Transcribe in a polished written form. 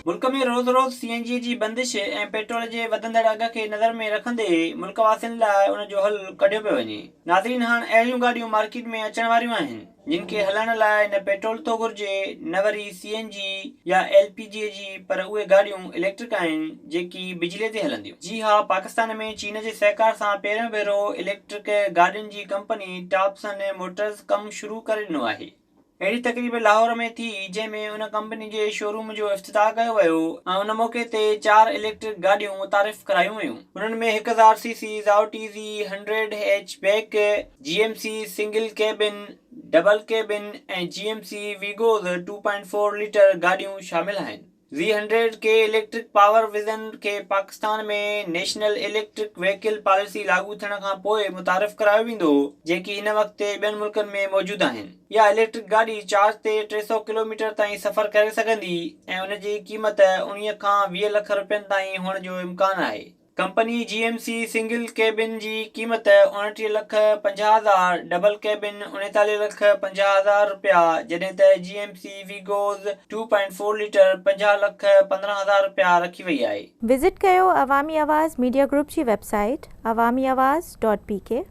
मुल्क में रोज़ रोज़ सीएनजी जी बंदिश ऐं पेट्रोल जे वधंदड़ अघ खे नज़र में रखंदे मुल्क वासियुनि लाइ उन जो हल कढियो पियो वञे। नाज़रीन, हाणे अहिड़ियूं गाॾियूं मार्केट में अचण वारियूं आहिनि जिन खे हलण लाइ न पेट्रोल थो घुर्जे न वरी सीएनजी या एलपीजी जी, पर उहे गाॾियूं इलेक्ट्रिक आहिनि जेकी बिजलीअ ते हलंदियूं। जी हा, पाकिस्तान में चीन जे सहकार सां पहिरियों भेरो इलेक्ट्रिक गाॾियुनि जी कंपनी टॉपसन मोटर्स कमु शुरू करे ॾिनो आहे। अहिड़ी तक़रीब लाहौर में थी जंहिंमें उन कंपनी जे शोरूम जो इफ्तिताह कयो वियो ऐं उन मौक़े ते 4 इलेक्ट्रिक गाॾियूं मुतारिफ़ करायूं वयूं। उन्हनि में 1000 CC Audi 100 hatchback, GMC single cabin, double cabin ऐं जीएमसी वीगोज़ 2.4 लीटर गाॾियूं शामिल आहिनि। Z100 के इलेक्ट्रिक पावर विज़न खे पाकिस्तान में नेशनल इलेक्ट्रिक व्हीकल पॉलिसी लागू थियण खां पोइ मुतारिफ़ करायो वेंदो, जेकी हिन वक़्ति ॿियनि मुल्कनि में मौजूदु आहिनि। इहा इलेक्ट्रिक गाॾी चार्ज ते 300 किलोमीटर ताईं सफ़र करे सघंदी ऐं उन जी क़ीमत 19 खां 20 लख रुपयनि ताईं हुअण जो इम्कान आहे। कंपनी जीएमसी सिंगल कैबिन जी क़ीमत 29,50,000, डबल कैबिन 39,50,000 रुपया, जॾहिं त जीएमसी वीगोज़ 2.4 लीटर 50,15,000 रुपया रखी वई आहे। विज़िट कयो अवामी आवाज़ मीडिया ग्रुप जी वेबसाइट awamiawaz.pk।